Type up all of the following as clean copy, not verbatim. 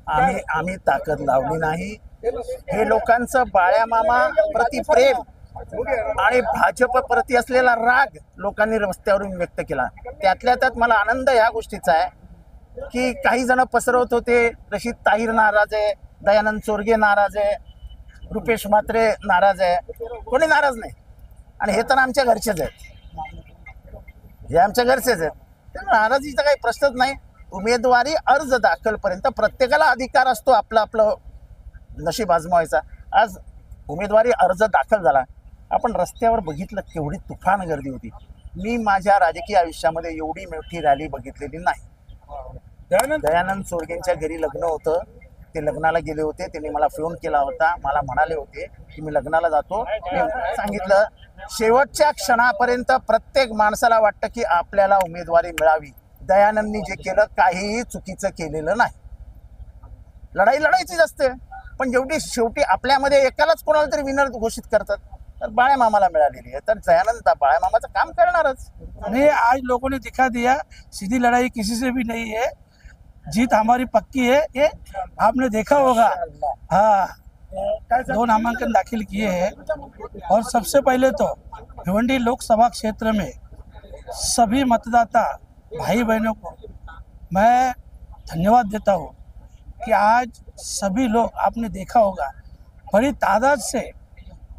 आम्ही आम्ही ताकद लावली नाही। हे लोकांचं बाळ्या मामा प्रति प्रेम आणि भाजप प्रति असलेला राग लोकांनी रस्त्यावरून व्यक्त केला। त्यातल्या त्यात मला आनंद ह्या गोष्टीचा आहे की काही जण पसरवत होते रशीद ताहीर नाराज आहे, दयानंद चोरगे नाराज आहे, रुपेश म्हात्रे नाराज आहे, कोणी नाराज नाही। आणि हे तर आमच्या घरचेच आहेत, हे आमच्या घरचेच आहेत, त्यामुळे नाराजीचा काही प्रश्नच नाही। उमेदवारी अर्ज दाखलपर्यंत प्रत्येकाला अधिकार असतो आपलं आपलं नशीब आजमावायचा। आज उमेदवारी अर्ज दाखल झाला, आपण रस्त्यावर बघितलं केवढी तुफान गर्दी होती। मी माझ्या राजकीय आयुष्यामध्ये एवढी मोठी रॅली बघितलेली नाही। दयानंद चोरगेंच्या घरी लग्न होतं, ते लग्नाला गेले होते, त्यांनी मला फोन केला होता, मला म्हणाले होते की मी लग्नाला जातो। मी सांगितलं शेवटच्या क्षणापर्यंत प्रत्येक माणसाला वाटतं की आपल्याला उमेदवारी मिळावी। दयानंदनी जे केलं काहीही चुकीचं केलेलं नाही। लढाई लढायचीच असते, पण शेवटी आपल्यामध्ये एकालाच कोणाला तरी विनर घोषित करतात, तर बाळ्या मामाला मिळालेली आहे, तर दयानंद बाळ्या मामाचं काम करणारच नहीं। आज लोगों ने दिखा दिया सीधी लड़ाई किसी से भी नहीं है, जीत हमारी पक्की है, ये आपने देखा होगा। हाँ, 2 नामांकन दाखिल किए हैं और सबसे पहले तो भिवंडी लोकसभा क्षेत्र में सभी मतदाता भाई बहनों को मैं धन्यवाद देता हूँ कि आज सभी लोग आपने देखा होगा बड़ी तादाद से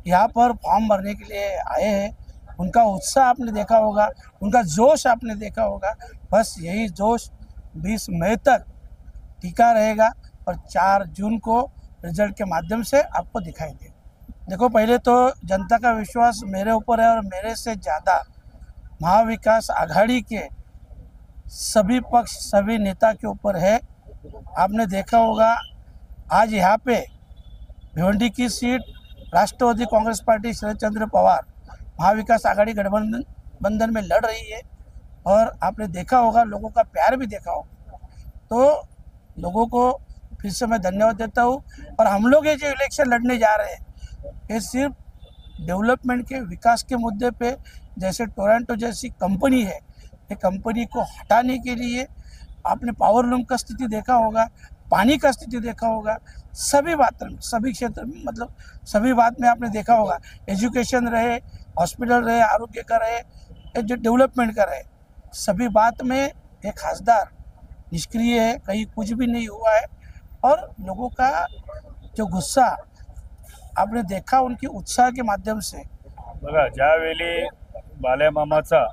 यहाँ पर फॉर्म भरने के लिए आए हैं। उनका उत्साह आपने देखा होगा, उनका जोश आपने देखा होगा। बस यही जोश 20 मई तक टिका रहेगा और 4 जून को रिजल्ट के माध्यम से आपको दिखाई देगा। देखो, पहले तो जनता का विश्वास मेरे ऊपर है और मेरे से ज़्यादा महाविकास आघाड़ी के सभी पक्ष सभी नेता के ऊपर है। आपने देखा होगा आज यहाँ पे भिवंडी की सीट राष्ट्रवादी कांग्रेस पार्टी शरद चंद्र पवार महाविकास आघाड़ी गठबंधन में लड़ रही है और आपने देखा होगा लोगों का प्यार भी देखा होगा। तो लोगों को फिर से मैं धन्यवाद देता हूँ। और हम लोग ये जो इलेक्शन लड़ने जा रहे हैं ये सिर्फ डेवलपमेंट के विकास के मुद्दे पे, जैसे टोरंटो जैसी कंपनी है, ये कंपनी को हटाने के लिए आपने पावर लूम का स्थिति देखा होगा, पानी का स्थिति देखा होगा, सभी बात में सभी क्षेत्र में मतलब सभी बात में आपने देखा होगा। एजुकेशन रहे, हॉस्पिटल रहे, आरोग्य का रहे, जो डेवलपमेंट का रहे, सभी बात में एक खासदार निष्क्रिय है, कहीं कुछ भी नहीं हुआ है। और लोगों का जो गुस्सा आपने देखा उनकी उत्साह के माध्यम से। बघा, ज्यावेळी बाळ्या मामाचा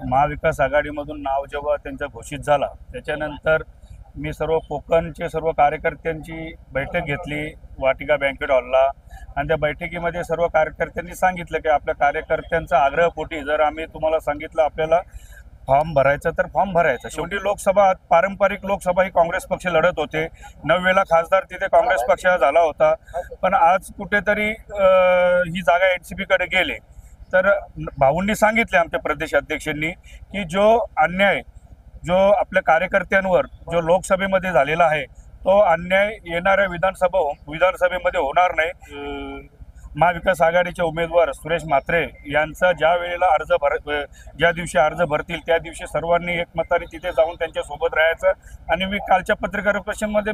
महाविकास आघाडीमधून नाव जेव्हा त्यांचा घोषित झाला त्याच्यानंतर मी सर्व कोकणचे सर्व कार्यकर्त्यांची बैठक घेतली वाटिका बँकेट हॉलला, आणि त्या बैठकीमध्ये सर्व कार्यकर्त्यांनी सांगितलं की आपल्या कार्यकर्त्यांचा आग्रहपोटी जर आम्ही तुम्हाला सांगितलं आपल्याला फॉर्म भरायचा तर फॉर्म भरायचा। शेवटी लोकसभा पारंपरिक लोकसभा ही काँग्रेस पक्ष लढत होते, 9 वेळा खासदार तिथे काँग्रेस पक्षाचा झाला होता, पण आज कुठेतरी ही जागा एनसीपी कडे गेली। तर भाऊंनी सांगितले आमच्या प्रदेश अध्यक्षांनी की जो अन्याय जो आपल्या कार्यकर्त्यांवर जो लोकसभेमध्ये झालेला आहे तो अन्याय येणाऱ्या विधानसभेमध्ये होणार नाही। महाविकास आघाडीचे उमेदवार सुरेश म्हात्रे यांचा ज्या दिवशी अर्ज भरतील त्या दिवशी सर्वांनी एकमताने तिथे जाऊन त्यांच्या सोबत राहायचं। आणि मी कालच्या पत्रकार परिषदेमध्ये